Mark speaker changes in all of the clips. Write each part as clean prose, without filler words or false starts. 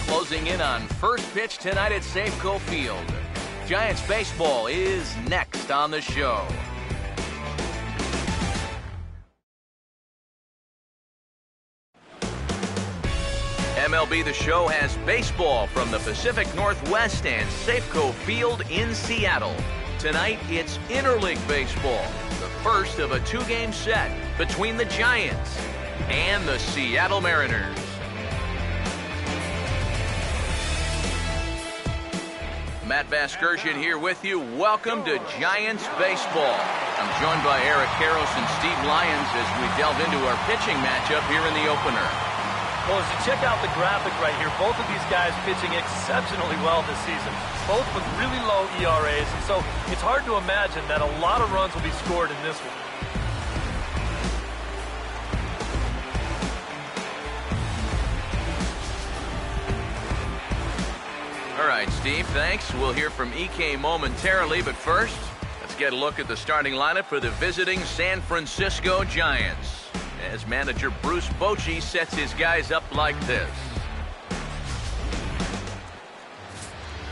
Speaker 1: Closing in on first pitch tonight at Safeco Field. Giants baseball is next on the show. MLB The Show has baseball from the Pacific Northwest and Safeco Field in Seattle. Tonight, it's interleague baseball, the first of a two-game set between the Giants and the Seattle Mariners. Matt Vasgersian here with you. Welcome to Giants baseball. I'm joined by Eric Karros and Steve Lyons as we delve into our pitching matchup here in the opener.
Speaker 2: Well, as you check out the graphic right here, both of these guys pitching exceptionally well this season, both with really low ERAs, and so it's hard to imagine that a lot of runs will be scored in this one.
Speaker 1: All right, Steve, thanks. We'll hear from EK momentarily, but first, let's get a look at the starting lineup for the visiting San Francisco Giants, as manager Bruce Bochy sets his guys up like this.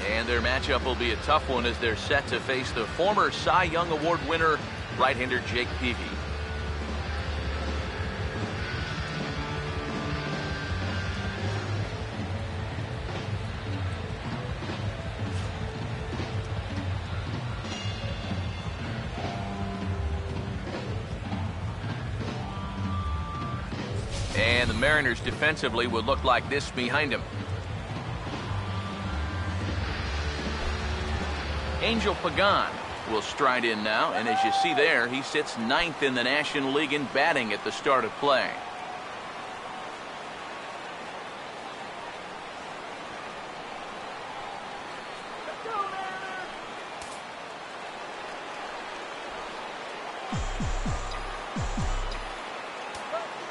Speaker 1: And their matchup will be a tough one as they're set to face the former Cy Young Award winner, right-hander Jake Peavy. And the Mariners defensively would look like this behind him. Angel Pagan will stride in now, and as you see there, he sits ninth in the National League in batting at the start of play.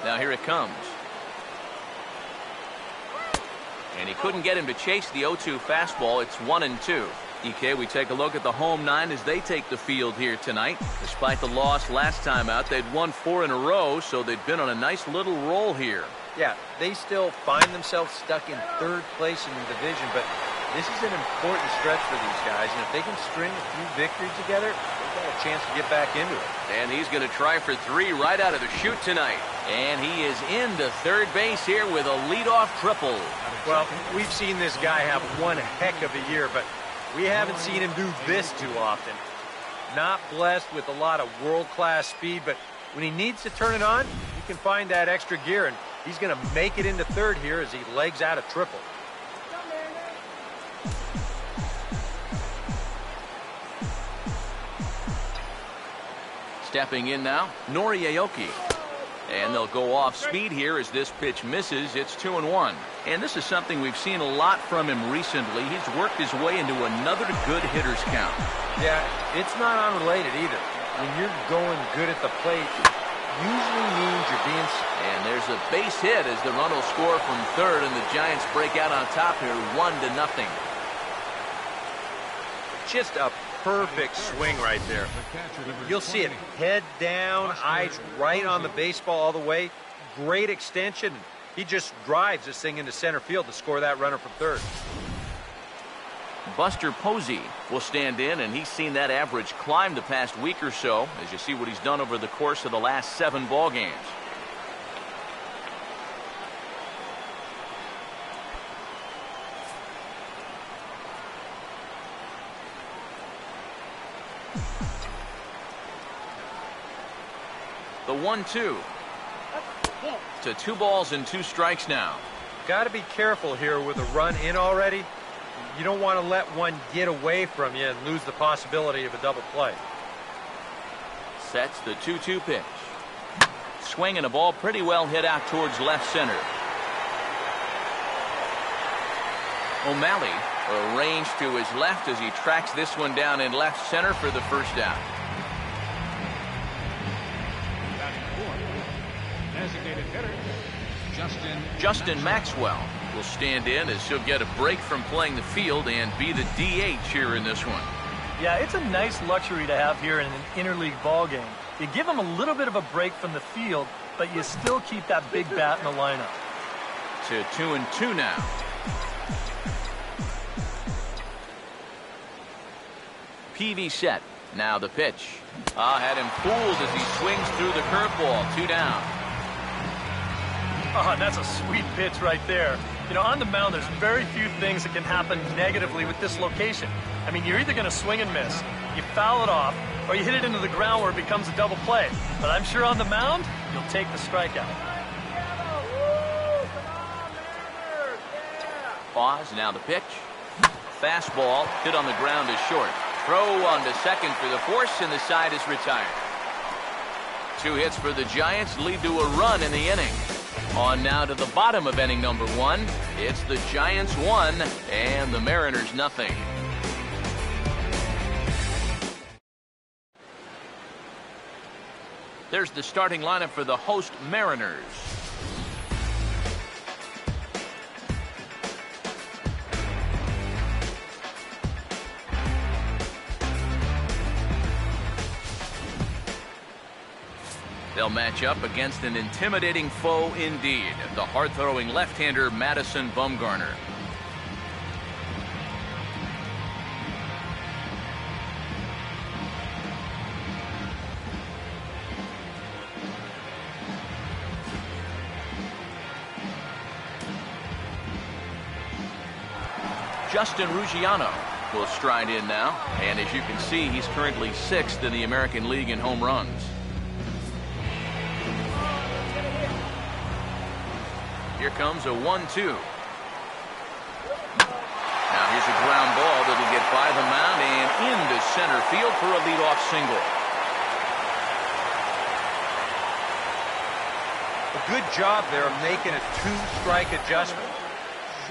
Speaker 1: Now here it comes. And he couldn't get him to chase the 0-2 fastball. It's 1-2. EK, we take a look at the home nine as they take the field here tonight. Despite the loss last time out, they'd won 4 in a row, so they've been on a nice little roll here.
Speaker 3: Yeah, they still find themselves stuck in third place in the division, but this is an important stretch for these guys, and if they can string a few victories together, they've got a chance to get back into it.
Speaker 1: And he's going to try for 3 right out of the chute tonight. And he is into third base here with a leadoff triple.
Speaker 3: Well, we've seen this guy have one heck of a year, but we haven't seen him do this too often. Not blessed with a lot of world-class speed, but when he needs to turn it on, he can find that extra gear, and he's going to make it into third here as he legs out a triple.
Speaker 1: Stepping in now, Nori Aoki. And they'll go off speed here as this pitch misses. It's 2-1. And this is something we've seen a lot from him recently. He's worked his way into another good hitter's count.
Speaker 3: Yeah, it's not unrelated either. When you're going good at the plate, usually means you're being...
Speaker 1: And there's a base hit as the run will score from third, and the Giants break out on top here 1-0.
Speaker 3: Just a perfect swing right there. You'll see it head down, eyes right on the baseball all the way. Great extension. He just drives this thing into center field to score that runner from third.
Speaker 1: Buster Posey will stand in, and he's seen that average climb the past week or so as you see what he's done over the course of the last 7 ball games. The 1-2 to 2 balls and 2 strikes now.
Speaker 3: Got to be careful here with a run in already. You don't want to let one get away from you and lose the possibility of a double play.
Speaker 1: Sets the 2-2 pitch. Swing and a ball pretty well hit out towards left center. O'Malley arranged to his left as he tracks this one down in left center for the first out.
Speaker 4: Designated hitter,
Speaker 1: Justin Maxwell will stand in as he'll get a break from playing the field and be the DH here in this one.
Speaker 2: Yeah, it's a nice luxury to have here in an interleague ball game. You give him a little bit of a break from the field, but you still keep that big bat in the lineup.
Speaker 1: To 2-2 now. PV set. Now the pitch. Had him fooled as he swings through the curveball. 2 down.
Speaker 2: Oh, that's a sweet pitch right there. You know, on the mound, there's very few things that can happen negatively with this location. I mean, you're either going to swing and miss, you foul it off, or you hit it into the ground where it becomes a double play. But I'm sure on the mound, you'll take the strikeout.
Speaker 1: Pause, now the pitch. Fastball, hit on the ground is short. Throw on to second for the force, and the side is retired. 2 hits for the Giants lead to a run in the inning. On now to the bottom of inning number 1. It's the Giants 1 and the Mariners nothing. There's the starting lineup for the host Mariners. They'll match up against an intimidating foe indeed, the hard-throwing left-hander Madison Bumgarner. Justin Ruggiano will stride in now, and as you can see, he's currently 6th in the American League in home runs. Here comes a 1-2. Now here's a ground ball that'll get by the mound and into center field for a leadoff single.
Speaker 3: A good job there of making a 2-strike adjustment.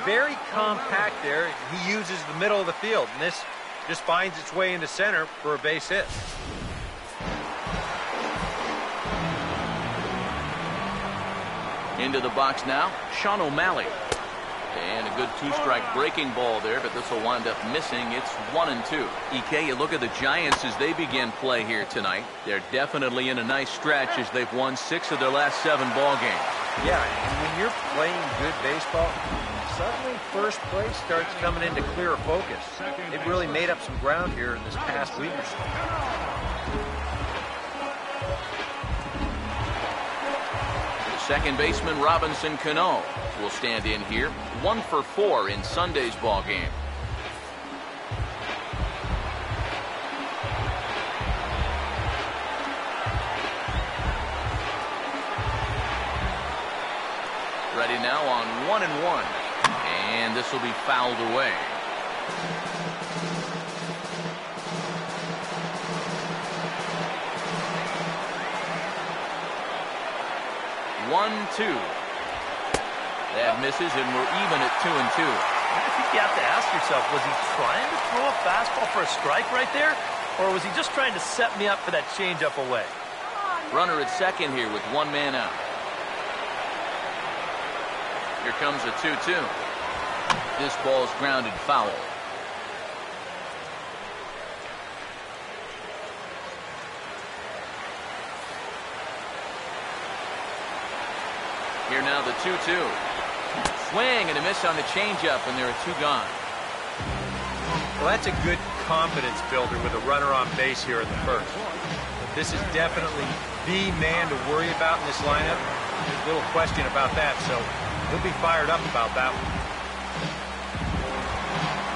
Speaker 3: Very compact there. He uses the middle of the field, and this just finds its way into center for a base hit.
Speaker 1: Into the box now, Sean O'Malley. And a good 2-strike breaking ball there, but this will wind up missing. It's 1-2. EK, you look at the Giants as they begin play here tonight. They're definitely in a nice stretch as they've won 6 of their last 7 ball games.
Speaker 3: Yeah, and when you're playing good baseball, suddenly first place starts coming into clearer focus. They've really made up some ground here in this past week or so.
Speaker 1: Second baseman Robinson Cano will stand in here. 1 for 4 in Sunday's ball game. Ready now on 1-1. And this will be fouled away. One-two. That misses, and we're even at 2-2.
Speaker 2: I think you have to ask yourself, was he trying to throw a fastball for a strike right there? Or was he just trying to set me up for that changeup away?
Speaker 1: Runner at second here with 1 man out. Here comes a 2-2. This ball's grounded foul. Here now the 2-2. Swing and a miss on the changeup, and there are 2 gone.
Speaker 3: Well, that's a good confidence builder with a runner on base here in the first. This is definitely the man to worry about in this lineup. There's little question about that, so he'll be fired up about that one.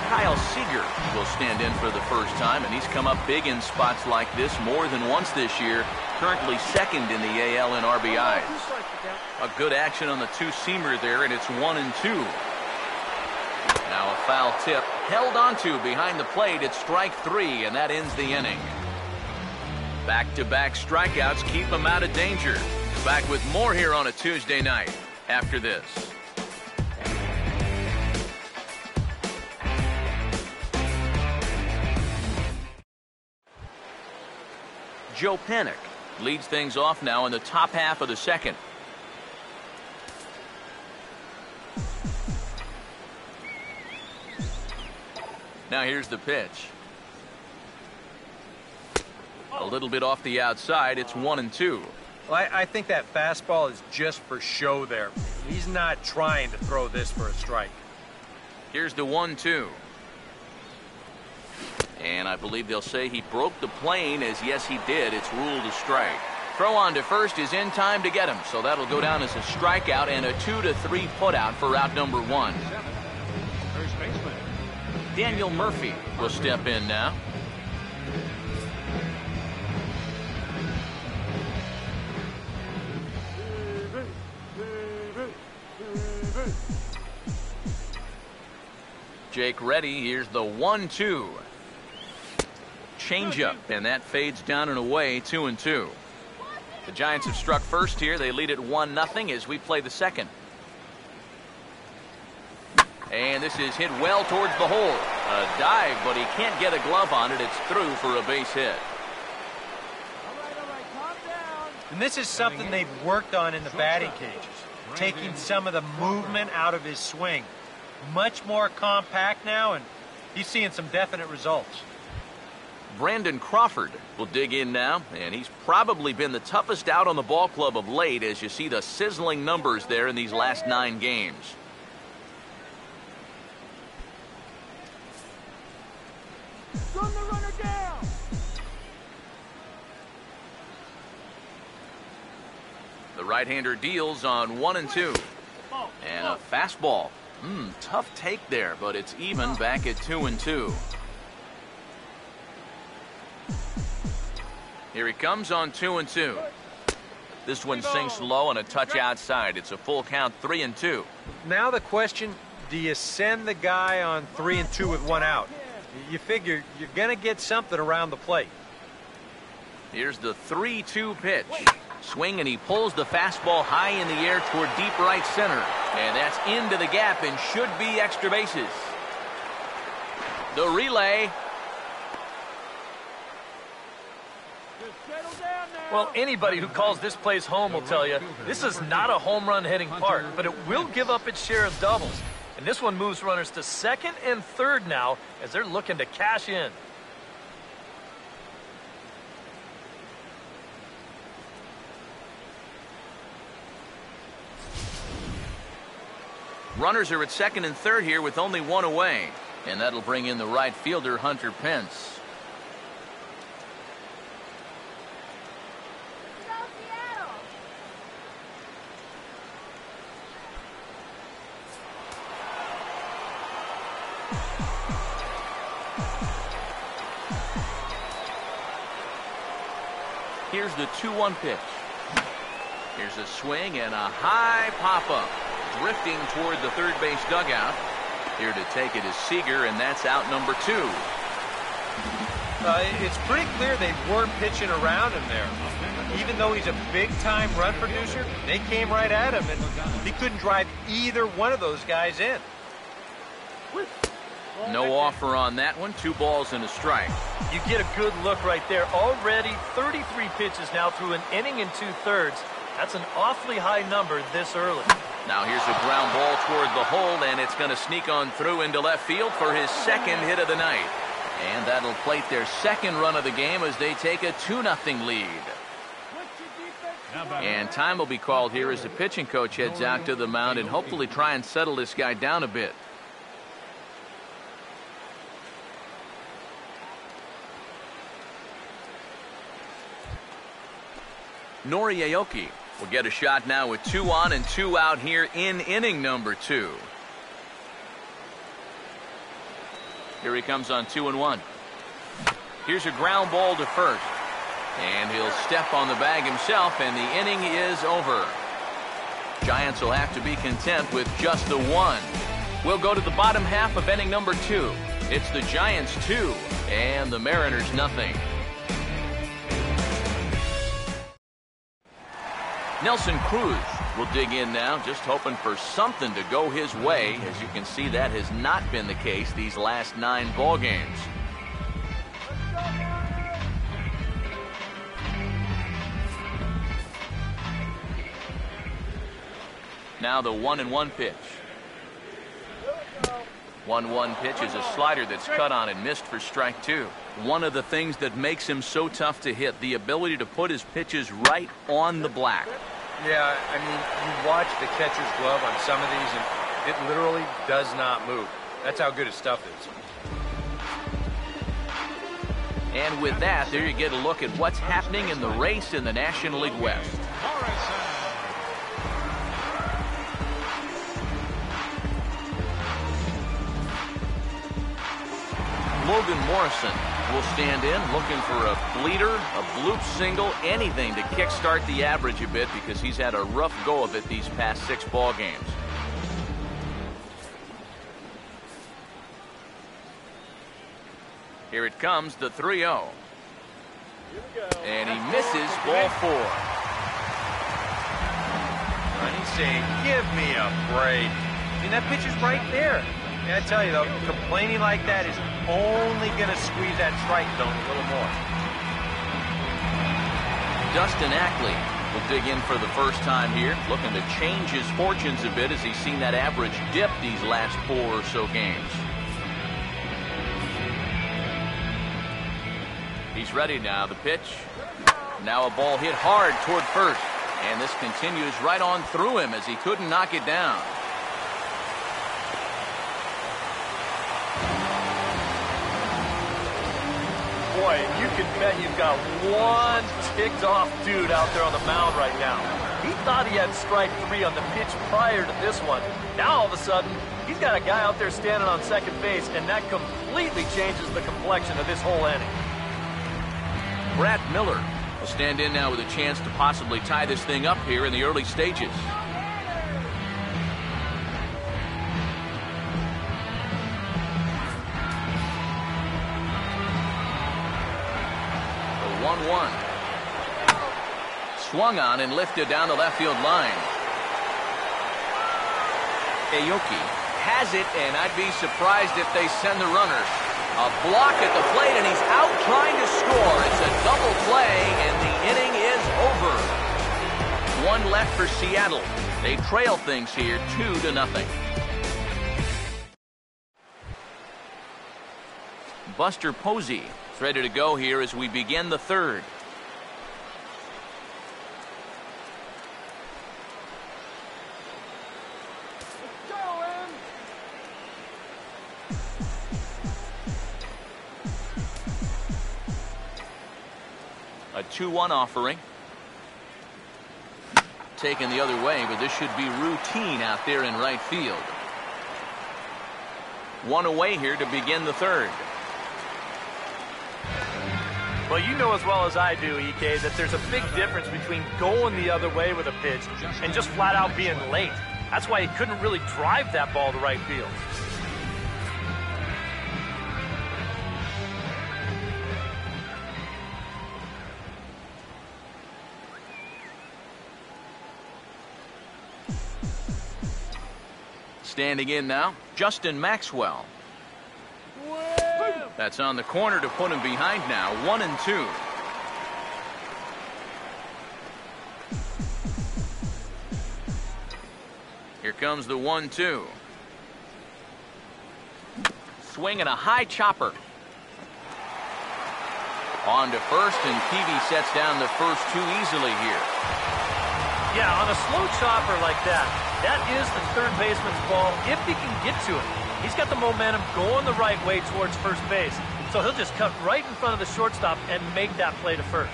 Speaker 1: Kyle Seager will stand in for the first time, and he's come up big in spots like this more than once this year. Currently 2nd in the AL in RBIs. A good action on the 2-seamer there, and it's 1-2. Now a foul tip held onto behind the plate at strike 3, and that ends the inning. Back-to-back strikeouts keep him out of danger. Back with more here on a Tuesday night after this. Joe Panik leads things off now in the top half of the second. Now here's the pitch. A little bit off the outside. It's 1-2.
Speaker 3: Well, I think that fastball is just for show there. He's not trying to throw this for a strike.
Speaker 1: Here's the 1-2. And I believe they'll say he broke the plane, as yes he did. It's ruled a strike. Throw on to first is in time to get him, so that'll go down as a strikeout and a 2-3 putout for out number 1.
Speaker 4: First baseman
Speaker 1: Daniel Murphy will step in now. Jake ready. Here's the 1-2. Changeup, and that fades down and away. 2-2. The Giants have struck first here. They lead at 1-0 as we play the second. And this is hit well towards the hole. A dive, but he can't get a glove on it. It's through for a base hit.
Speaker 4: all right, calm down.
Speaker 3: And this is something they've worked on in the batting cages, taking some of the movement out of his swing. Much more compact now, and he's seeing some definite results.
Speaker 1: Brandon Crawford will dig in now, and he's probably been the toughest out on the ball club of late, as you see the sizzling numbers there in these last 9 games.
Speaker 4: Run the runner down.
Speaker 1: The right-hander deals on 1-2. And a fastball. Tough take there, but it's even back at 2-2. Here he comes on 2-2. This one sinks low and a touch outside. It's a full count, 3-2.
Speaker 3: Now the question, do you send the guy on 3-2 with 1 out? You figure you're going to get something around the plate.
Speaker 1: Here's the 3-2 pitch. Swing, and he pulls the fastball high in the air toward deep right center. And that's into the gap and should be extra bases. The relay.
Speaker 2: Well, anybody who calls this place home will tell you this is not a home run hitting park, but it will give up its share of doubles. And this one moves runners to second and third now as they're looking to cash in.
Speaker 1: Runners are at second and third here with only 1 away. And that'll bring in the right fielder, Hunter Pence. Here's the 2-1 pitch. Here's a swing and a high pop-up. Drifting toward the third base dugout. Here to take it is Seager, and that's out number 2.
Speaker 3: It's pretty clear they weren't pitching around him there. Even though he's a big-time run producer, they came right at him, and he couldn't drive either one of those guys in.
Speaker 1: No offer on that one. 2 balls and a strike.
Speaker 2: You get a good look right there. Already 33 pitches now through an inning and 2/3. That's an awfully high number this early.
Speaker 1: Now here's a ground ball toward the hole, and it's going to sneak on through into left field for his second hit of the night. And that'll plate their second run of the game as they take a 2-0 lead. And time will be called here as the pitching coach heads out to the mound and hopefully try and settle this guy down a bit. Nori Aoki will get a shot now with 2 on and 2 out here in inning number 2. Here he comes on 2-1. Here's a ground ball to first. And he'll step on the bag himself, and the inning is over. Giants will have to be content with just the 1. We'll go to the bottom half of inning number 2. It's the Giants 2 and the Mariners nothing. Nelson Cruz will dig in now, just hoping for something to go his way. As you can see, that has not been the case these last 9 ball games. Now the 1-1 pitch. 1-1 pitch is a slider that's cut on and missed for strike 2. One of the things that makes him so tough to hit, the ability to put his pitches right on the black.
Speaker 3: Yeah, I mean, you watch the catcher's glove on some of these, and it literally does not move. That's how good his stuff is.
Speaker 1: And with that, there you get a look at what's happening in the race in the National League West. Logan Morrison will stand in looking for a bleeder, a bloop single, anything to kickstart the average a bit because he's had a rough go of it these past 6 ball games. Here it comes, the 3-0. And he misses ball 4.
Speaker 3: And he's saying, give me a break. I mean, that pitch is right there. And I tell you, though, complaining like that is only going to squeeze that strike zone a little more.
Speaker 1: Dustin Ackley will dig in for the first time here, looking to change his fortunes a bit as he's seen that average dip these last 4 or so games. He's ready now. The pitch. Now a ball hit hard toward first. And this continues right on through him as he couldn't knock it down.
Speaker 2: Boy, you can bet you've got one ticked off dude out there on the mound right now. He thought he had strike 3 on the pitch prior to this one. Now all of a sudden, he's got a guy out there standing on second base, and that completely changes the complexion of this whole inning.
Speaker 1: Brad Miller will stand in now with a chance to possibly tie this thing up here in the early stages. The 1-1. Swung on and lifted down the left field line. Aoki has it, and I'd be surprised if they send the runners. A block at the plate, and he's out trying to score. It's a double play, and the inning is over. 1 left for Seattle. They trail things here 2-0. Buster Posey is ready to go here as we begin the 3rd. A 2-1 offering. Taken the other way, but this should be routine out there in right field. 1 away here to begin the 3rd.
Speaker 2: Well, you know as well as I do, EK, that there's a big difference between going the other way with a pitch and just flat out being late. That's why he couldn't really drive that ball to right field.
Speaker 1: Standing in now, Justin Maxwell. That's on the corner to put him behind now, 1-2. Here comes the 1-2. Swinging a high chopper. On to first, and Peavy sets down the first 2 easily here.
Speaker 2: Yeah, on a slow chopper like that, that is the third baseman's ball if he can get to it. He's got the momentum going the right way towards first base, so he'll just cut right in front of the shortstop and make that play to first.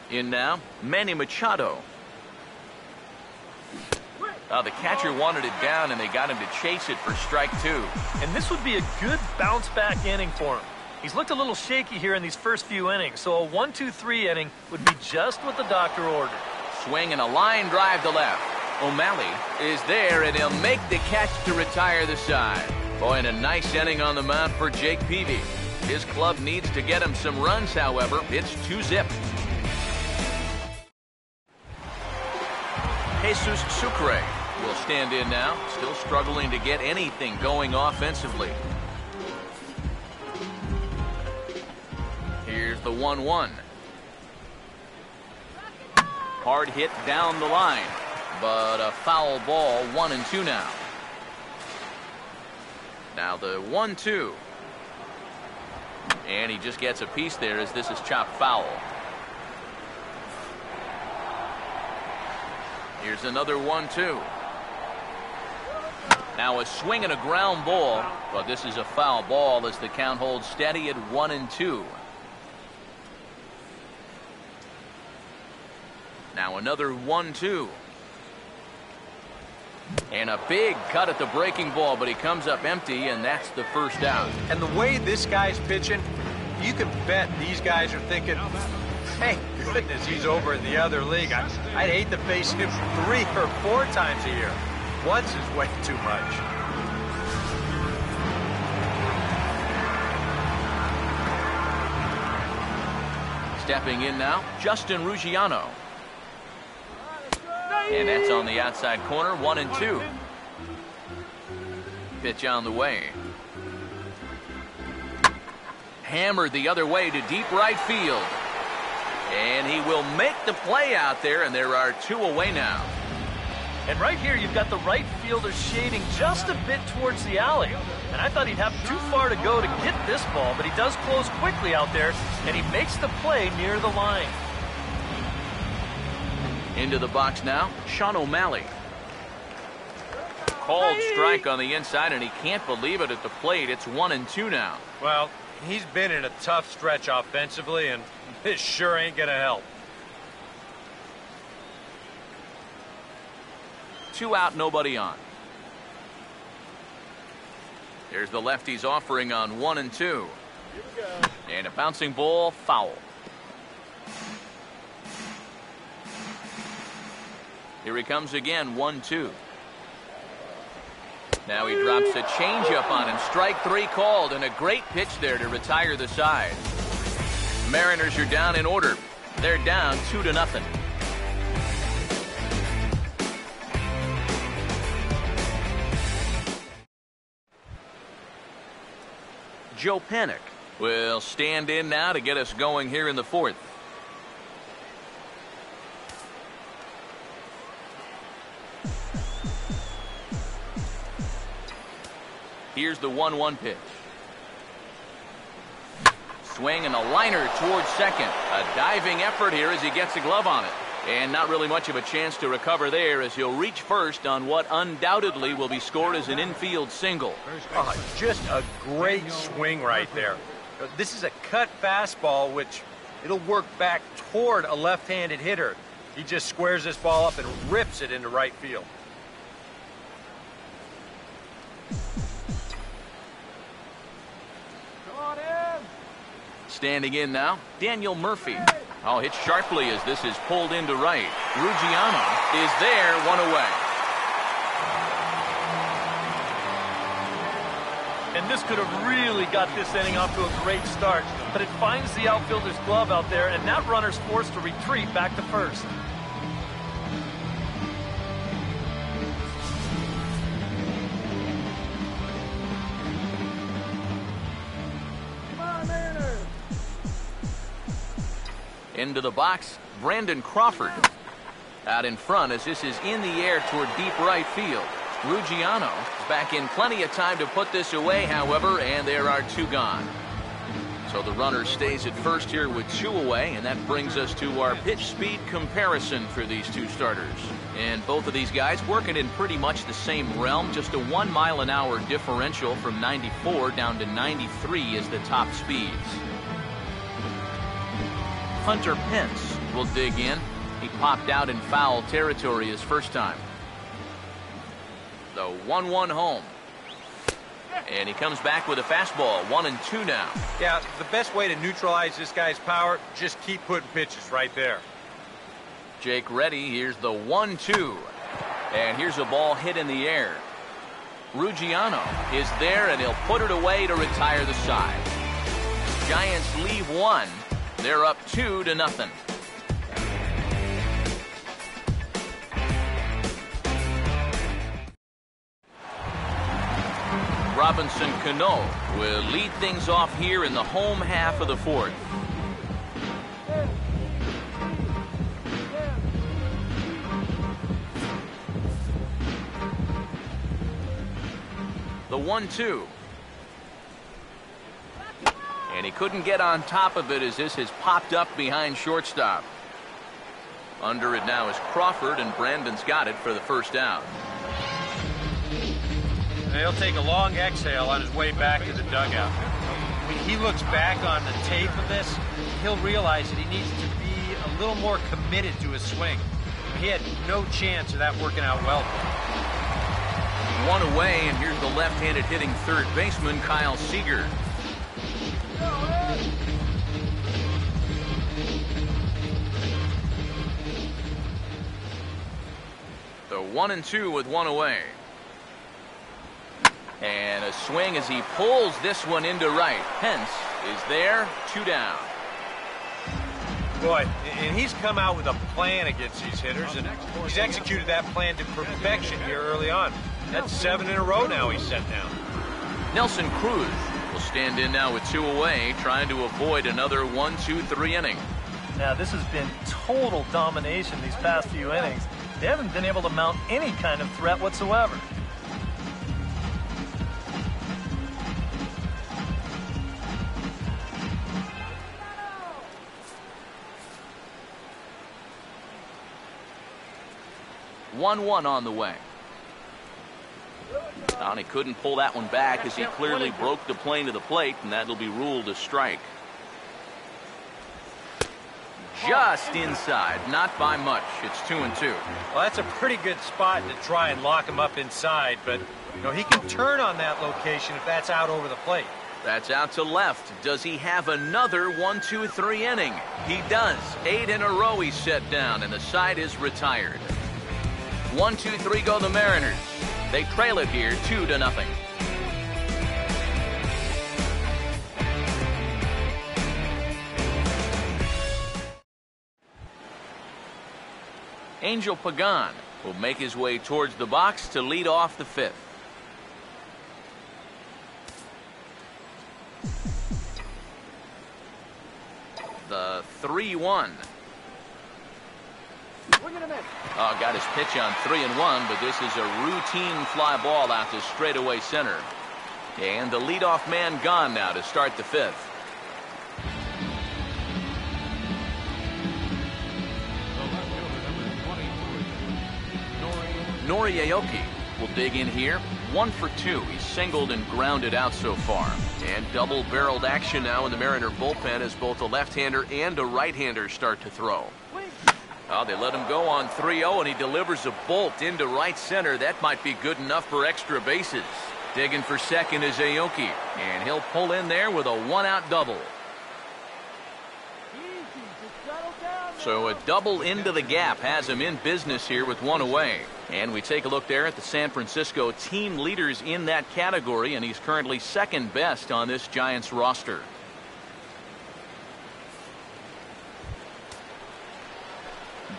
Speaker 1: In now, Manny Machado. The catcher wanted it down, and they got him to chase it for strike 2.
Speaker 2: And this would be a good bounce-back inning for him. He's looked a little shaky here in these first few innings, so a 1-2-3 inning would be just what the doctor ordered.
Speaker 1: Swing and a line drive to left. O'Malley is there, and he'll make the catch to retire the side. Boy, and a nice inning on the mound for Jake Peavy. His club needs to get him some runs, however. It's 2-0. Jesus Sucre will stand in now, still struggling to get anything going offensively. the 1-1. Hard hit down the line, but a foul ball. 1-2 now. Now the 1-2. And he just gets a piece there as this is chopped foul. Here's another 1-2. Now a swing and a ground ball, but this is a foul ball as the count holds steady at 1-2. Now another 1-2. And a big cut at the breaking ball, but he comes up empty, and that's the first out.
Speaker 3: And the way this guy's pitching, you can bet these guys are thinking, thank goodness he's over in the other league. I'd hate to face him 3 or 4 times a year. Once is way too much.
Speaker 1: Stepping in now, Justin Ruggiano. And that's on the outside corner, 1-2. Pitch on the way. Hammered the other way to deep right field. And he will make the play out there, and there are 2 away now.
Speaker 2: And right here, you've got the right fielder shading just a bit towards the alley. And I thought he'd have too far to go to get this ball, but he does close quickly out there, and he makes the play near the line.
Speaker 1: Into the box now, Sean O'Malley. Called strike on the inside, and he can't believe it at the plate. It's 1-2 now.
Speaker 3: Well, he's been in a tough stretch offensively, and this sure ain't gonna help.
Speaker 1: 2 out, nobody on. There's the lefty's offering on 1-2. And a bouncing ball, foul. Here he comes again, 1-2. Now he drops a changeup on him. Strike 3 called, and a great pitch there to retire the side. Mariners are down in order. They're down 2-0. Joe Panik will stand in now to get us going here in the 4th. Here's the 1-1 pitch. Swing and a liner towards second. A diving effort here as he gets a glove on it. And not really much of a chance to recover there as he'll reach first on what undoubtedly will be scored as an infield single.
Speaker 3: Just a great swing right there. This is a cut fastball, which it'll work back toward a left-handed hitter. He just squares this ball up and rips it into right field.
Speaker 1: Standing in now, Daniel Murphy. Oh, hit sharply as this is pulled into right. Ruggiano is there, 1 away.
Speaker 2: And this could have really got this inning off to a great start, but it finds the outfielder's glove out there, and that runner's forced to retreat back to first.
Speaker 1: Into the box, Brandon Crawford. Out in front as this is in the air toward deep right field. Ruggiano is back in plenty of time to put this away, however, and there are 2 gone. So the runner stays at first here with 2 away, and that brings us to our pitch speed comparison for these 2 starters. And both of these guys working in pretty much the same realm, just a 1 mile-an-hour differential from 94 down to 93 is the top speeds. Hunter Pence will dig in. He popped out in foul territory his first time. The 1-1 home. And he comes back with a fastball, 1-2 now.
Speaker 3: Yeah, the best way to neutralize this guy's power, just keep putting pitches right there.
Speaker 1: Jake ready. Here's the 1-2. And here's a ball hit in the air. Ruggiano is there, and he'll put it away to retire the side. Giants leave 1. They're up 2-0. Robinson Cano will lead things off here in the home half of the 4th. The 1-2. And he couldn't get on top of it as this has popped up behind shortstop. Under it now is Crawford, and Brandon's got it for the first out.
Speaker 3: And he'll take a long exhale on his way back to the dugout. When he looks back on the tape of this, he'll realize that he needs to be a little more committed to his swing. He had no chance of that working out well.
Speaker 1: One away, and here's the left-handed hitting third baseman, Kyle Seager. The 1-2 with one away. And a swing as he pulls this one into right. Pence is there, 2 down.
Speaker 3: Boy, and he's come out with a plan against these hitters, and he's executed that plan to perfection here early on. That's 7 in a row now he's set down.
Speaker 1: Nelson Cruz will stand in now with 2 away, trying to avoid another 1-2-3 inning.
Speaker 2: Now, this has been total domination these past few innings. They haven't been able to mount any kind of threat whatsoever.
Speaker 1: One on the way. And he couldn't pull that one back as he clearly broke the plane to the plate, and that'll be ruled a strike. Just inside, not by much. It's 2-2.
Speaker 3: Well, that's a pretty good spot to try and lock him up inside, but he can turn on that location if that's out over the plate.
Speaker 1: That's out to left. Does he have another 1-2-3 inning? He does. 8 in a row he's set down, and the side is retired. 1-2-3 go the Mariners. They trail it here 2-0. Angel Pagan will make his way towards the box to lead off the 5th. The 3-1. Oh, got his pitch on 3-1, but this is a routine fly ball out to straightaway center. And the leadoff man gone now to start the 5th. Nori Aoki will dig in here. 1 for 2. He's singled and grounded out so far. And double-barreled action now in the Mariner bullpen as both a left-hander and a right-hander start to throw. Oh, they let him go on 3-0, and he delivers a bolt into right center. That might be good enough for extra bases. Digging for second is Aoki, and he'll pull in there with a 1-out double. So a double into the gap has him in business here with 1 away. And we take a look there at the San Francisco team leaders in that category, and he's currently 2nd best on this Giants roster.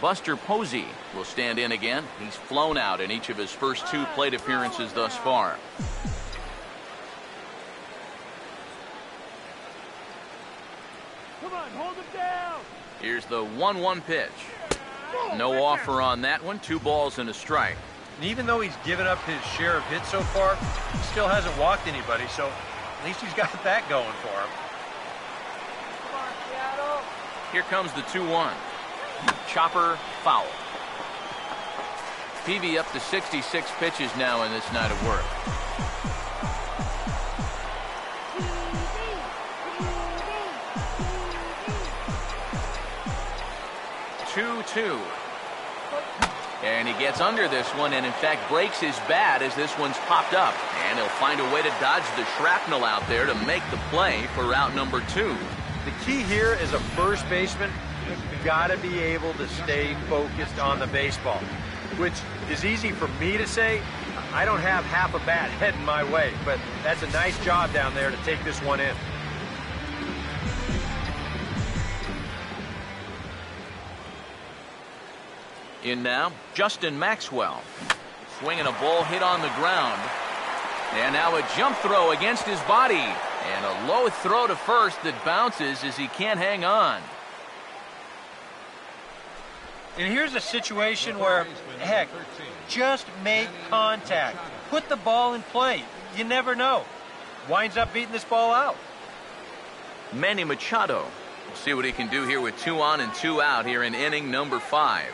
Speaker 1: Buster Posey will stand in again. He's flown out in each of his first 2 plate appearances thus far.
Speaker 4: Come on, hold him down.
Speaker 1: Here's the 1-1 pitch. No offer on that one. 2 balls and a strike.
Speaker 3: And even though he's given up his share of hits so far, he still hasn't walked anybody, so at least he's got that going for him.
Speaker 4: Come on, Seattle.
Speaker 1: Here comes the 2-1. Chopper foul. Peavy up to 66 pitches now in this night of work. 2-2. And he gets under this one and in fact breaks his bat as this one's popped up. And he'll find a way to dodge the shrapnel out there to make the play for out number 2.
Speaker 3: The key here as a first baseman, you've got to be able to stay focused on the baseball, which is easy for me to say. I don't have half a bat heading my way, but that's a nice job down there to take this one in.
Speaker 1: In now, Justin Maxwell. Swinging a ball hit on the ground. And now a jump throw against his body. And a low throw to first that bounces as he can't hang on.
Speaker 3: And here's a situation where, heck, just make contact. Put the ball in play. you never know. Winds up beating this ball out.
Speaker 1: Manny Machado. We'll see what he can do here with 2 on and 2 out here in inning number 5.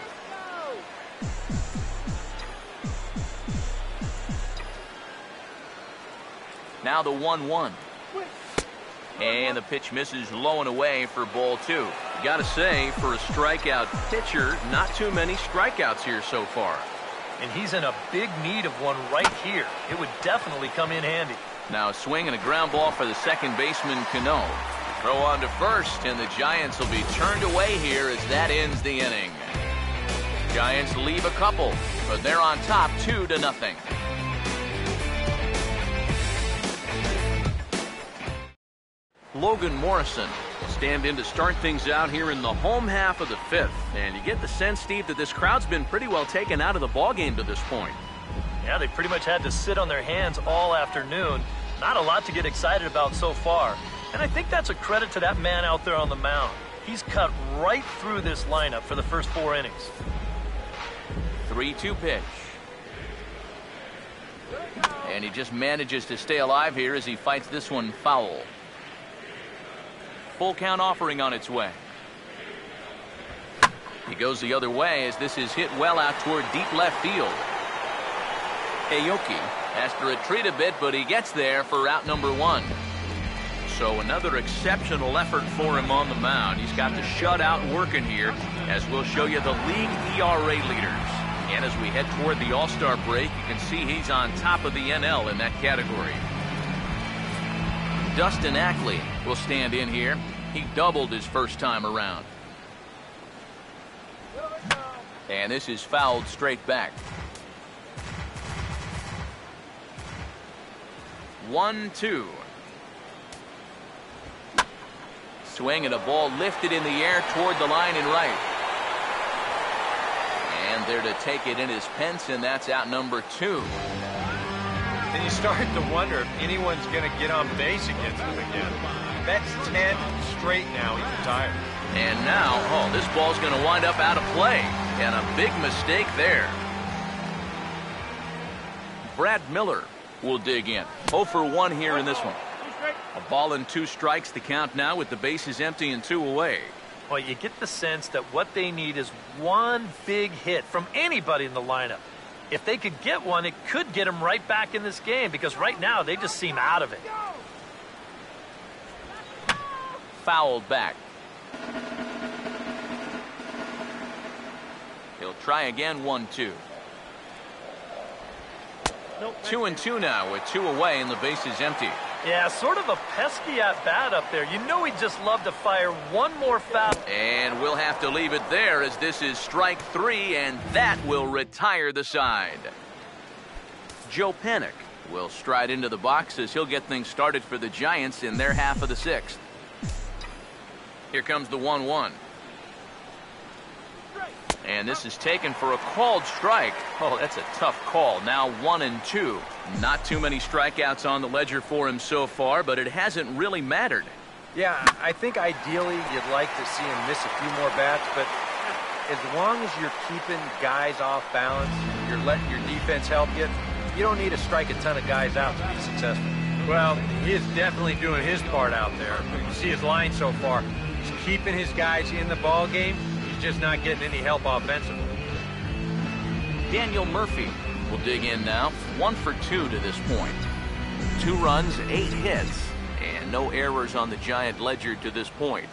Speaker 1: Now the 1-1. And the pitch misses low and away for ball 2. You got to say, for a strikeout pitcher, not too many strikeouts here so far.
Speaker 2: And he's in a big need of one right here. It would definitely come in handy.
Speaker 1: Now a swing and a ground ball for the second baseman, Cano. Throw on to first, and the Giants will be turned away here as that ends the inning. Giants leave a couple, but they're on top 2-0. Logan Morrison will stand in to start things out here in the home half of the 5th. And you get the sense, Steve, that this crowd's been pretty well taken out of the ballgame to this point.
Speaker 2: Yeah, they pretty much had to sit on their hands all afternoon. Not a lot to get excited about so far. And I think that's a credit to that man out there on the mound. He's cut right through this lineup for the first 4 innings.
Speaker 1: 3-2 pitch. And he just manages to stay alive here as he fights this one foul. Full count offering on its way. He goes the other way as this is hit well out toward deep left field. Aoki has to retreat a bit, but he gets there for out number 1. So another exceptional effort for him on the mound. He's got the shutout working here, as we'll show you the league ERA leaders. And as we head toward the All-Star break, you can see he's on top of the NL in that category. Dustin Ackley will stand in here. He doubled his first time around. And this is fouled straight back. 1-2. Swing and a ball lifted in the air toward the line and right. And there to take it in is Pence, and that's out number 2.
Speaker 3: Then you start to wonder if anyone's going to get on base against him again. That's 10 straight now he's retired.
Speaker 1: And now, this ball's going to wind up out of play. And a big mistake there. Brad Miller will dig in. 0 for 1 here in this one. A ball and 2 strikes to count now with the bases empty and 2 away.
Speaker 2: Well, you get the sense that what they need is one big hit from anybody in the lineup. If they could get one, it could get them right back in this game, because right now they just seem out of it.
Speaker 1: Fouled back. He'll try again. 1-2. 2-2 now with 2 away and the bases empty.
Speaker 2: Yeah, sort of a pesky at-bat up there. You know he'd just love to fire one more foul.
Speaker 1: And we'll have to leave it there as this is strike 3, and that will retire the side. Joe Panik will stride into the box as he'll get things started for the Giants in their half of the 6th. Here comes the 1-1. And this is taken for a called strike. Oh, that's a tough call. Now 1-2. Not too many strikeouts on the ledger for him so far, but it hasn't really mattered.
Speaker 3: Yeah, I think ideally you'd like to see him miss a few more bats, but as long as you're keeping guys off balance, you're letting your defense help you, you don't need to strike a ton of guys out to be successful. Well, he is definitely doing his part out there. You see his line so far. He's keeping his guys in the ball game. He's just not getting any help offensively.
Speaker 1: Daniel Murphy will dig in now. 1 for 2 to this point. 2 runs, 8 hits, and no errors on the Giant ledger to this point.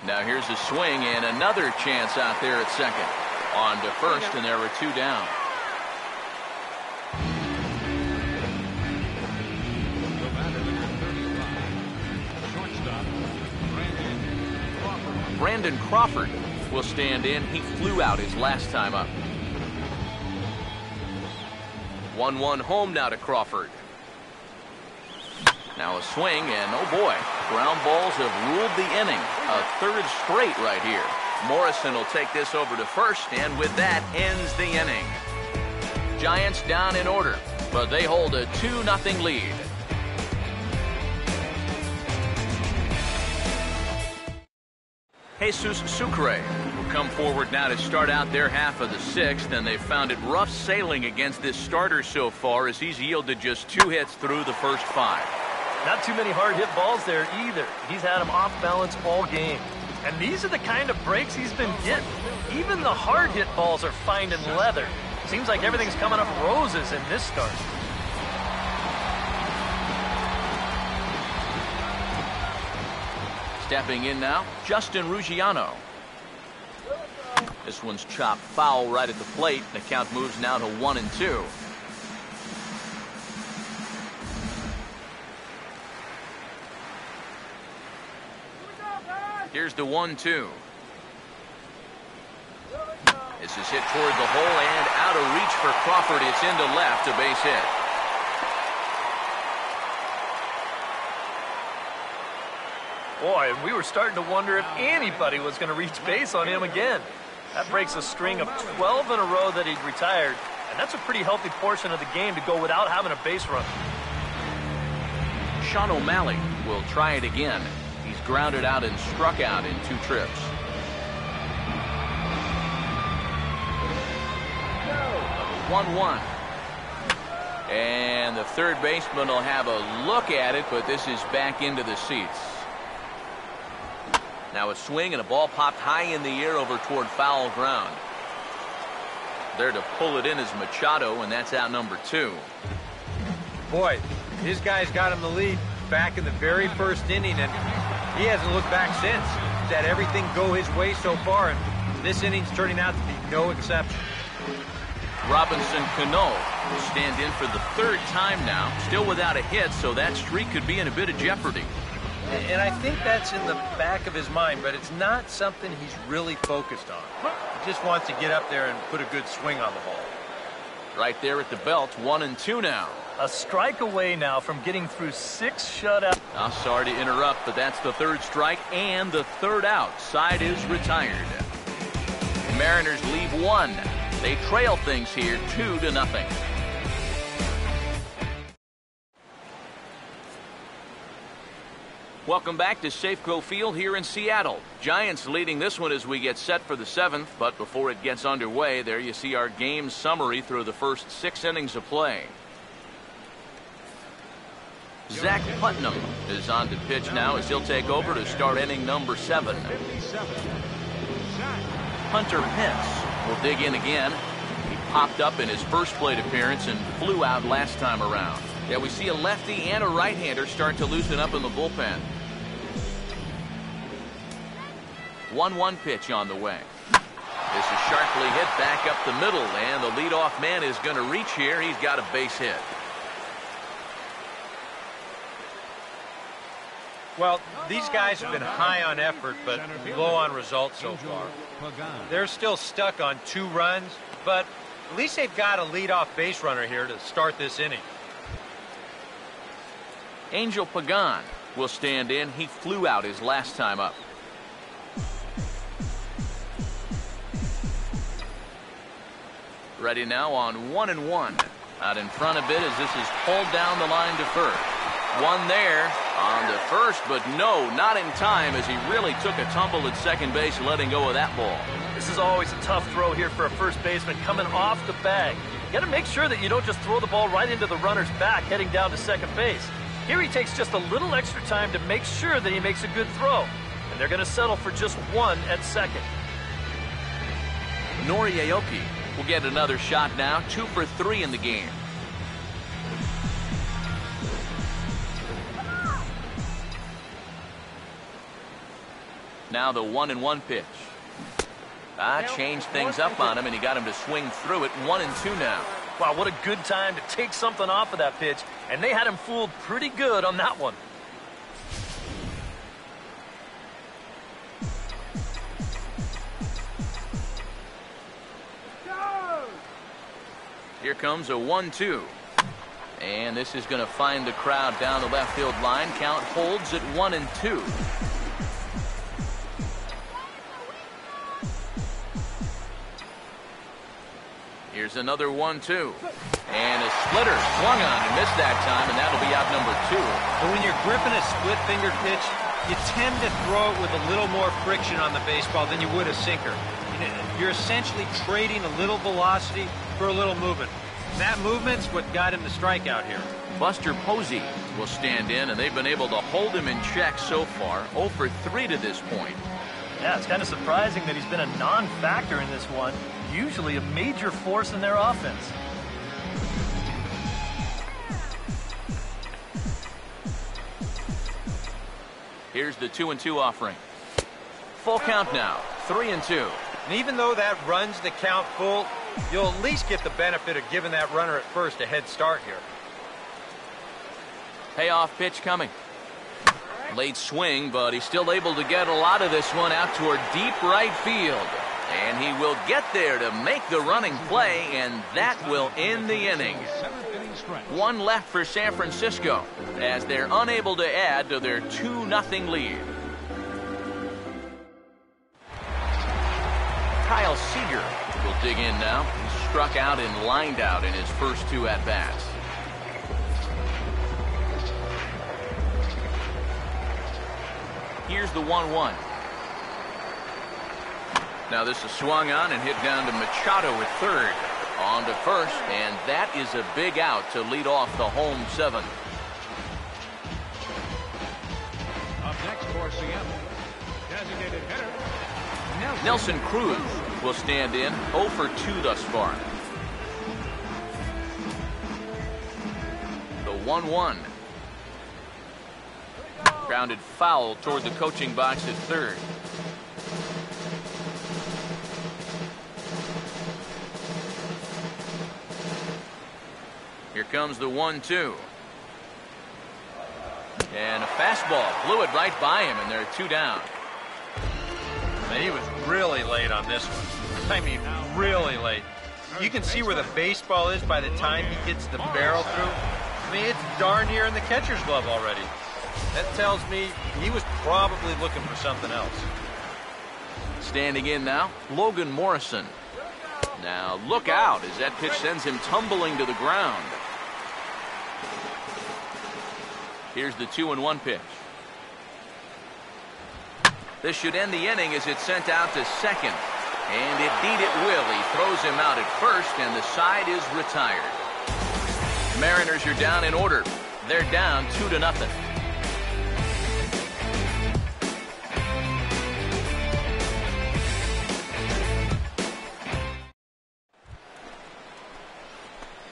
Speaker 1: Now here's a swing and another chance out there at second. On to first, and there were 2 down. Brandon Crawford will stand in. He flew out his last time up. 1-1 home now to Crawford. Now a swing, and oh boy, ground balls have ruled the inning. A 3rd straight right here. Morrison will take this over to first, and with that ends the inning. Giants down in order, but they hold a 2-0 lead. Jesus Sucre will come forward now to start out their half of the sixth, and they've found it rough sailing against this starter so far as he's yielded just 2 hits through the first 5.
Speaker 2: Not too many hard hit balls there either. He's had them off balance all game. And these are the kind of breaks he's been getting. Even the hard hit balls are finding leather. Seems like everything's coming up roses in this start.
Speaker 1: Stepping in now, Justin Ruggiano. This one's chopped foul right at the plate. The count moves now to 1-2. Here's the 1-2. This is hit toward the hole and out of reach for Crawford. It's into left, a base hit.
Speaker 2: Boy, we were starting to wonder if anybody was going to reach base on him again. That breaks a string of 12 in a row that he'd retired, and that's a pretty healthy portion of the game to go without having a base run.
Speaker 1: Sean O'Malley will try it again. He's grounded out and struck out in 2 trips. No. 1-1. And the third baseman will have a look at it, but this is back into the seats. Now a swing and a ball popped high in the air over toward foul ground. There to pull it in is Machado, and that's out number 2.
Speaker 3: Boy, his guy's got him the lead back in the very first inning, and he hasn't looked back since. He's had everything go his way so far, and this inning's turning out to be no exception.
Speaker 1: Robinson Cano will stand in for the 3rd time now, still without a hit, so that streak could be in a bit of jeopardy.
Speaker 3: And I think that's in the back of his mind, but it's not something he's really focused on. He just wants to get up there and put a good swing on the ball.
Speaker 1: Right there at the belt, 1-2 now.
Speaker 2: A strike away now from getting through 6 shutouts.
Speaker 1: I'm sorry to interrupt, but that's the 3rd strike and the 3rd out. Side is retired. Mariners leave 1. They trail things here 2-0. Welcome back to Safeco Field here in Seattle. Giants leading this one as we get set for the 7th, but before it gets underway, there you see our game summary through the first 6 innings of play. Zach Putnam is on to pitch now as he'll take over to start inning number 7. Hunter Pence will dig in again. He popped up in his first plate appearance and flew out last time around. Yeah, we see a lefty and a right-hander start to loosen up in the bullpen. 1-1 pitch on the way. This is sharply hit back up the middle, and the leadoff man is going to reach here. He's got a base hit.
Speaker 3: Well, these guys have been high on effort, but low on results so far. They're still stuck on 2 runs, but at least they've got a leadoff base runner here to start this inning.
Speaker 1: Angel Pagan will stand in. He flew out his last time up. Ready now on 1-1. Out in front a bit as this is pulled down the line to first. One there on to first, but no, not in time as he really took a tumble at second base, letting go of that ball.
Speaker 2: This is always a tough throw here for a first baseman coming off the bag. You got to make sure that you don't just throw the ball right into the runner's back heading down to second base. Here he takes just a little extra time to make sure that he makes a good throw. And they're going to settle for just 1 at second.
Speaker 1: Nori Aoki will get another shot now, 2 for 3 in the game. Now the 1-1 pitch. Changed things up on him, and he got him to swing through it. 1-2 now.
Speaker 2: Wow, what a good time to take something off of that pitch, and they had him fooled pretty good on that one.
Speaker 1: Here comes a 1-2. And this is going to find the crowd down the left field line. Count holds at 1-2. Here's another 1-2. And a splitter swung on and missed that time, and that'll be out number 2.
Speaker 3: But when you're gripping a split-fingered pitch, you tend to throw it with a little more friction on the baseball than you would a sinker. You're essentially trading a little velocity for a little movement. That movement's what got him the strikeout here.
Speaker 1: Buster Posey will stand in, and they've been able to hold him in check so far. 0 for 3 to this point.
Speaker 2: Yeah, it's kind of surprising that he's been a non-factor in this one. Usually a major force in their offense.
Speaker 1: Here's the 2-2 offering. Full count now, 3-2.
Speaker 3: And even though that runs the count full, you'll at least get the benefit of giving that runner at first a head start here.
Speaker 1: Payoff pitch coming. Late swing, but he's still able to get a lot of this one out toward deep right field. And he will get there to make the running play, and that will end the inning. One left for San Francisco as they're unable to add to their 2-0 lead. Kyle Seager will dig in now. He struck out and lined out in his first 2 at-bats. Here's the 1-1. Now this is swung on and hit down to Machado at third. On to first, and that is a big out to lead off the home 7.
Speaker 4: Up next for Seattle, designated hitter
Speaker 1: Nelson Cruz will stand in, 0 for 2 thus far. The 1-1. Grounded foul toward the coaching box at third. Here comes the 1-2. And a fastball blew it right by him, and they're 2 down.
Speaker 3: And he was really late on this one. I mean, really late. You can see where the baseball is by the time he gets the barrel through. I mean, it's darn near in the catcher's glove already. That tells me he was probably looking for something else.
Speaker 1: Standing in now, Logan Morrison. Now look out as that pitch sends him tumbling to the ground. Here's the 2-1 pitch. This should end the inning as it's sent out to second. And indeed it will. He throws him out at first, and the side is retired. Mariners are down in order. They're down 2-0.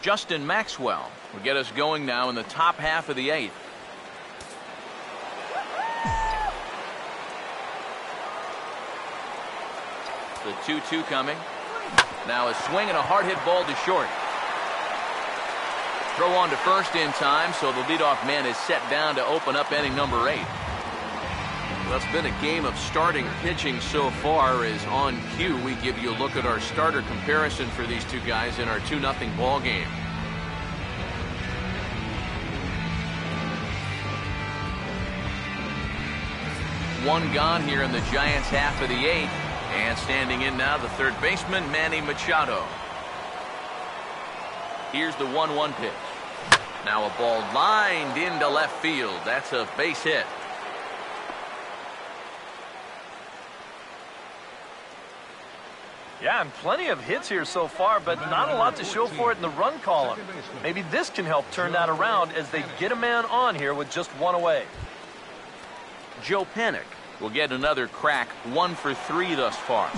Speaker 1: Justin Maxwell will get us going now in the top half of the 8th. The 2-2 coming. Now a swing and a hard hit ball to short. Throw on to first in time, so the leadoff man is set down to open up inning number 8. Well, it's been a game of starting pitching so far. As on cue, we give you a look at our starter comparison for these two guys in our 2-0 ball game. One gone here in the Giants' half of the 8th. And standing in now, the third baseman, Manny Machado. Here's the 1-1 pitch. Now a ball lined into left field. That's a base hit.
Speaker 2: Yeah, and plenty of hits here so far, but not a lot to show for it in the run column. Maybe this can help turn that around as they get a man on here with just 1 away.
Speaker 1: Joe Panik will get another crack, 1 for 3 thus far.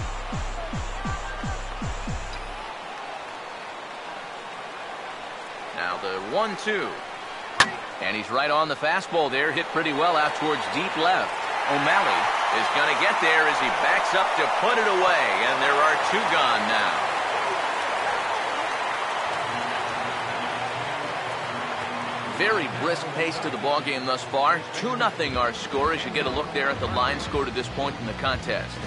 Speaker 1: Now the 1-2. And he's right on the fastball there, hit pretty well out towards deep left. O'Malley is going to get there as he backs up to put it away, and there are 2 gone now. Very brisk pace to the ball game thus far. 2-0 our score as you get a look there at the line score to this point in the contest.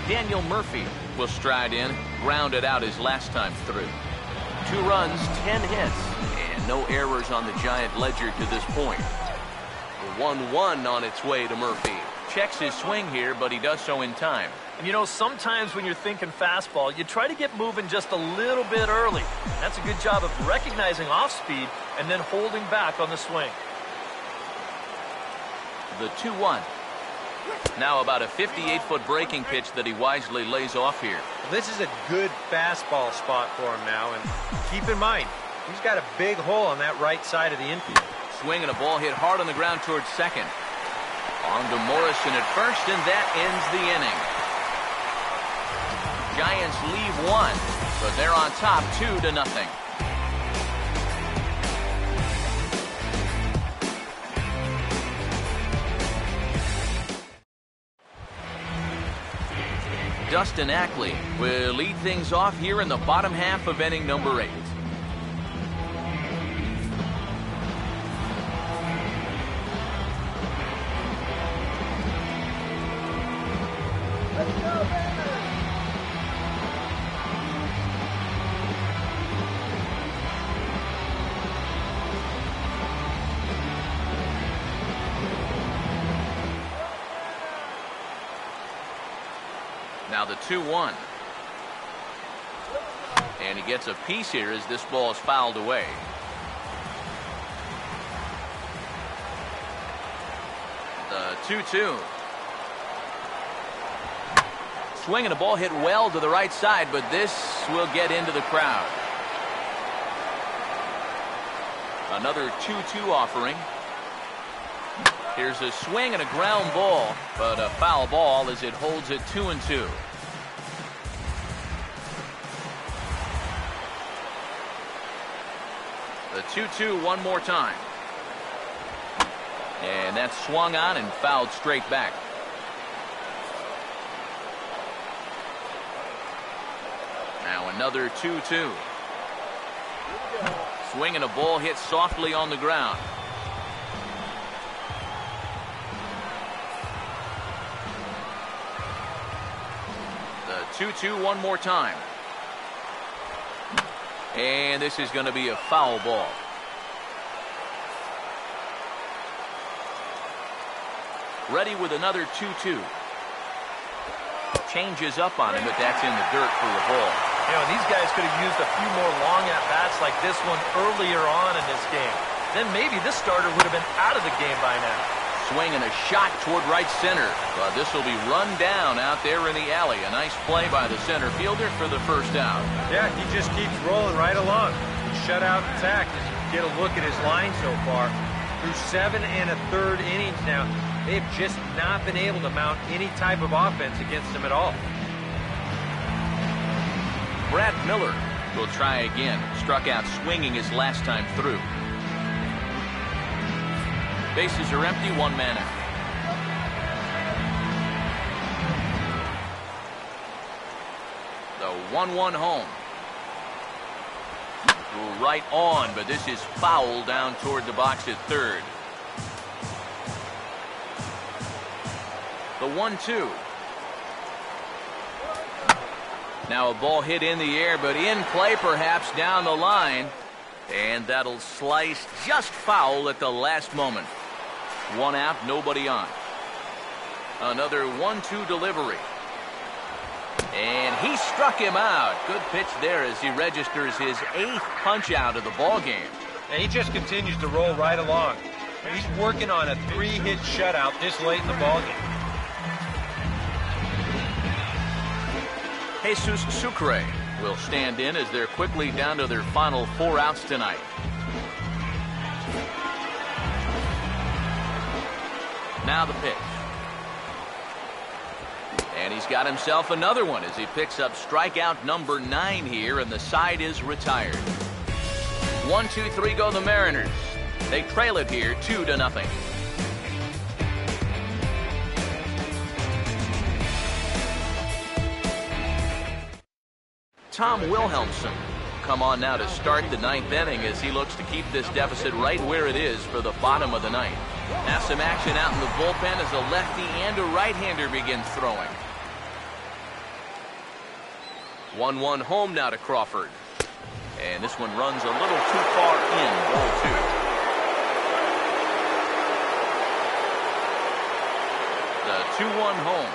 Speaker 1: Daniel Murphy will stride in, grounded out his last time through. 2 runs, 10 hits, and no errors on the Giant ledger to this point. The 1-1 on its way to Murphy. Checks his swing here, but he does so in time.
Speaker 2: And you know, sometimes when you're thinking fastball, you try to get moving just a little bit early. That's a good job of recognizing off speed and then holding back on the swing.
Speaker 1: The 2-1. Now about a 58-foot breaking pitch that he wisely lays off here.
Speaker 3: This is a good fastball spot for him now, and keep in mind, he's got a big hole on that right side of the infield.
Speaker 1: Swing and a ball hit hard on the ground towards second. On to Morrison at first, and that ends the inning. Giants leave one, but they're on top 2-0. Dustin Ackley will lead things off here in the bottom half of inning number 8. Now the 2-1. And he gets a piece here as this ball is fouled away. The 2-2. Swing and a ball hit well to the right side, but this will get into the crowd. Another 2-2 offering. Here's a swing and a ground ball, but a foul ball as it holds it 2-2. The 2-2 one more time. And that's swung on and fouled straight back. Now another 2-2. Swing and a ball hit softly on the ground. The 2-2 one more time. And this is going to be a foul ball. Ready with another 2-2. Changes up on him, but that's in the dirt for the ball.
Speaker 2: You know, these guys could have used a few more long at-bats like this one earlier on in this game. Then maybe this starter would have been out of the game by now.
Speaker 1: Swing and a shot toward right center. But this will be run down out there in the alley. A nice play by the center fielder for the first out.
Speaker 3: Yeah, he just keeps rolling right along. Shutout intact as you get a look at his line so far. Through 7 1/3 innings now, they've just not been able to mount any type of offense against him at all.
Speaker 1: Brad Miller will try again. Struck out swinging his last time through. Bases are empty, one man out. The 1-1 home. Right on, but this is foul down toward the box at third. The 1-2. Now a ball hit in the air, but in play perhaps down the line. And that'll slice just foul at the last moment. One out, nobody on. Another 1-2 delivery. And he struck him out. Good pitch there as he registers his 8th punch out of the ball game.
Speaker 3: And he just continues to roll right along. He's working on a 3-hit shutout this late in the ball game.
Speaker 1: Jesus Sucre will stand in as they're quickly down to their final 4 outs tonight. Now the pitch. And he's got himself another one as he picks up strikeout number 9 here, and the side is retired. 1-2-3 go the Mariners. They trail it here 2-0. Tom Wilhelmsen come on now to start the 9th inning as he looks to keep this deficit right where it is for the bottom of the 9th. Now some action out in the bullpen as a lefty and a right-hander begins throwing. 1-1 home now to Crawford. And this one runs a little too far in, ball 2. The 2-1 home.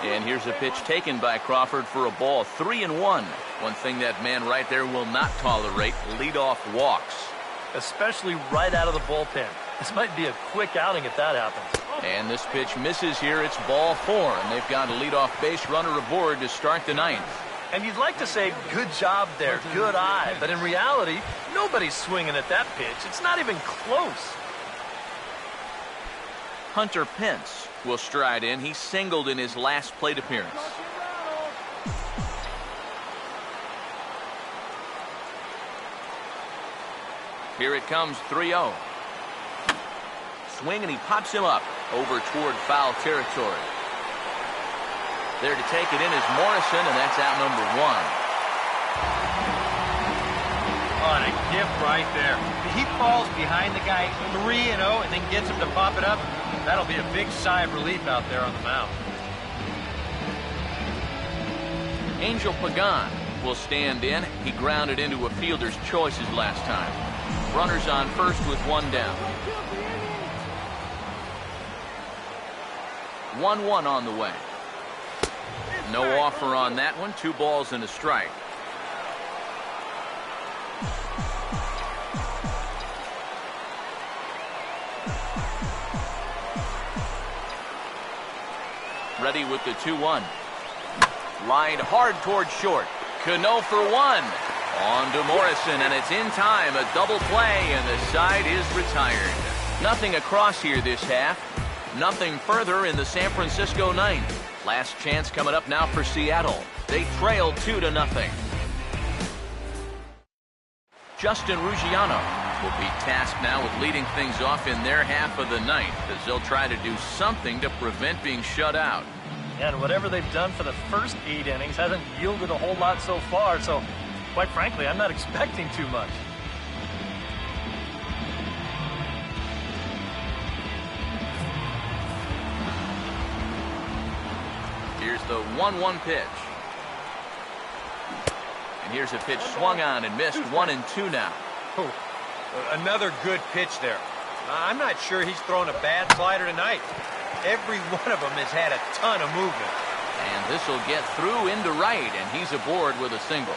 Speaker 1: And here's a pitch taken by Crawford for a ball. 3-1. One thing that man right there will not tolerate: leadoff walks.
Speaker 2: Especially right out of the bullpen. This might be a quick outing if that happens.
Speaker 1: And this pitch misses here. It's ball 4, and they've got a leadoff base runner aboard to start the 9th.
Speaker 2: And you'd like to say, good job there, good eye. But in reality, nobody's swinging at that pitch. It's not even close.
Speaker 1: Hunter Pence will stride in. He singled in his last plate appearance. Here it comes, 3-0. Swing, and he pops him up over toward foul territory. There to take it in is Morrison, and that's out number 1.
Speaker 3: Oh, and a gift right there. If he falls behind the guy 3-0 and then gets him to pop it up, that'll be a big sigh of relief out there on the mound.
Speaker 1: Angel Pagan will stand in. He grounded into a fielder's choices last time. Runners on first with 1 down. 1-1 on the way. No offer on that one. 2 balls and a strike. Ready with the 2-1. Lined hard toward short. Cano for 1. On to Morrison, and it's in time. A double play, and the side is retired. Nothing across here this half. Nothing further in the San Francisco 9th. Last chance coming up now for Seattle. They trail 2-0. Justin Ruggiano will be tasked now with leading things off in their half of the 9th, as they'll try to do something to prevent being shut out.
Speaker 2: And whatever they've done for the first 8 innings hasn't yielded a whole lot so far, so quite frankly, I'm not expecting too much.
Speaker 1: Here's the 1-1 pitch. And here's a pitch swung on and missed. 1-2 now.
Speaker 3: Oh, another good pitch there. I'm not sure he's thrown a bad slider tonight. Every one of them has had a ton of movement.
Speaker 1: And this will get through into right, and he's aboard with a single.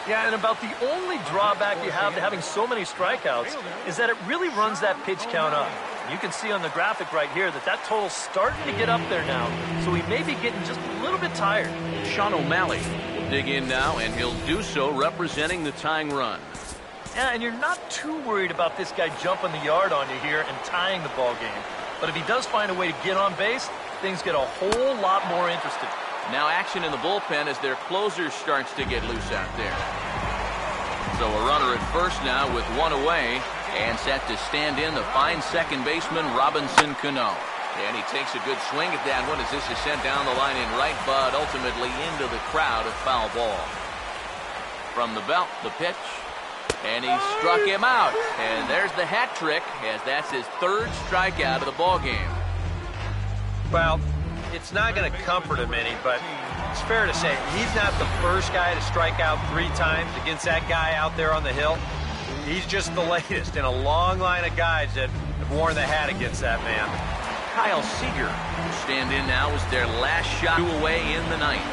Speaker 2: Yeah, and about the only drawback you have to having so many strikeouts is that it really runs that pitch count up. You can see on the graphic right here that total's starting to get up there now, so he may be getting just a little bit tired.
Speaker 1: Sean O'Malley will dig in now, and he'll do so representing the tying run.
Speaker 2: Yeah, and you're not too worried about this guy jumping the yard on you here and tying the ball game. But if he does find a way to get on base, things get a whole lot more interesting.
Speaker 1: Now action in the bullpen as their closer starts to get loose out there. So a runner at first now with 1 away, and set to stand in the fine second baseman Robinson Cano. And he takes a good swing at that one as this is sent down the line in right, but ultimately into the crowd, a foul ball. From the belt, the pitch, and he struck him out. And there's the hat trick, as that's his 3rd strikeout of the ball game.
Speaker 3: Well, it's not going to comfort him any, but it's fair to say he's not the first guy to strike out 3 times against that guy out there on the hill. He's just the latest in a long line of guys that have worn the hat against that man.
Speaker 1: Kyle Seager will stand in now as their last shot away in the 9th.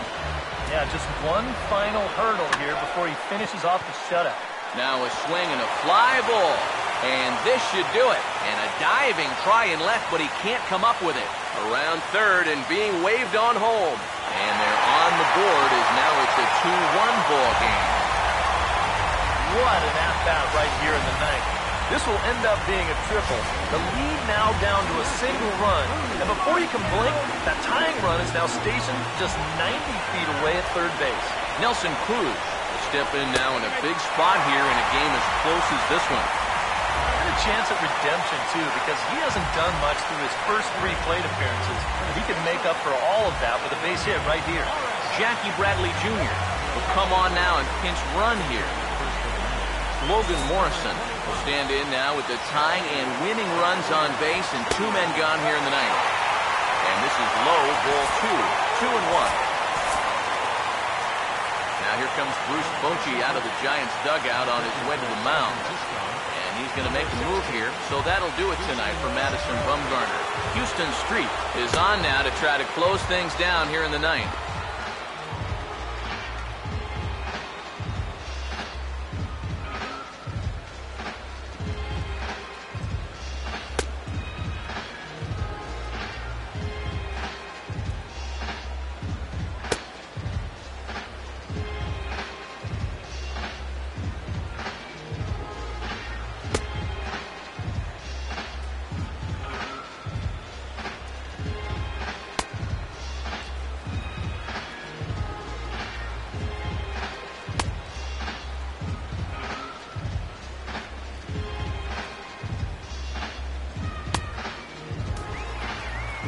Speaker 2: Yeah, just one final hurdle here before he finishes off the shutout.
Speaker 1: Now a swing and a fly ball. And this should do it. And a diving try and left, but he can't come up with it. Around third and being waved on home. And they're on the board as now it's a 2-1 ball game.
Speaker 2: What an at-bat right here in the 9th. This will end up being a triple. The lead now down to a single run. And before you can blink, that tying run is now stationed just 90 feet away at third base.
Speaker 1: Nelson Cruz will step in now in a big spot here in a game as close as this one.
Speaker 2: And a chance at redemption, too, because he hasn't done much through his first 3 plate appearances. And he can make up for all of that with a base hit right here.
Speaker 1: Jackie Bradley Jr. will come on now and pinch run here. Logan Morrison will stand in now with the tying and winning runs on base and 2 men gone here in the 9th. And this is low, ball 2, 2-1. Now here comes Bruce Bochy out of the Giants dugout on his way to the mound. And he's going to make a move here, so that'll do it tonight for Madison Bumgarner. Houston Street is on now to try to close things down here in the ninth.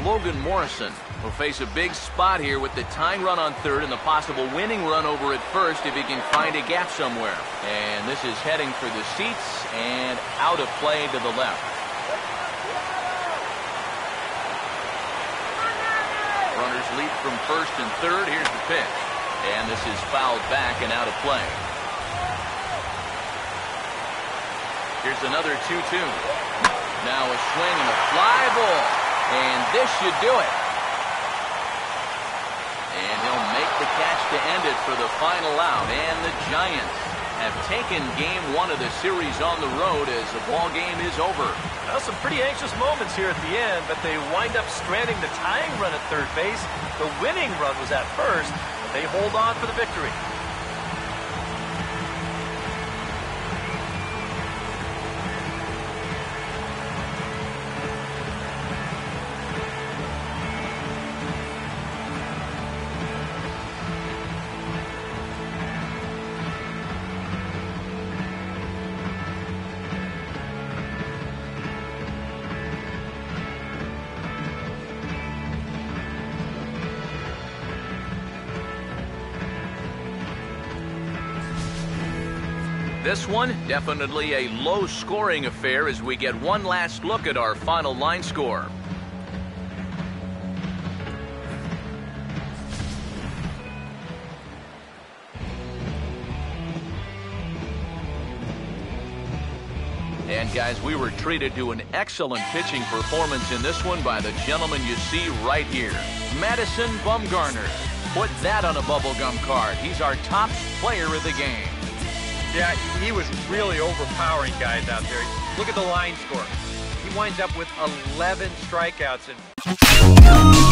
Speaker 1: Logan Morrison will face a big spot here with the tying run on third and the possible winning run over at first if he can find a gap somewhere. And this is heading for the seats and out of play to the left. Runners leap from first and third. Here's the pitch. And this is fouled back and out of play. Here's another 2-2. Now a swing and a fly ball. And this should do it. And he'll make the catch to end it for the final out. And the Giants have taken game one of the series on the road as the ball game is over.
Speaker 2: Well, some pretty anxious moments here at the end, but they wind up stranding the tying run at third base. The winning run was at first, but they hold on for the victory.
Speaker 1: This one, definitely a low-scoring affair as we get one last look at our final line score. And guys, we were treated to an excellent pitching performance in this one by the gentleman you see right here, Madison Bumgarner. Put that on a bubblegum card. He's our top player of the game.
Speaker 3: Yeah, he was really overpowering guys out there. Look at the line score. He winds up with 11 strikeouts. And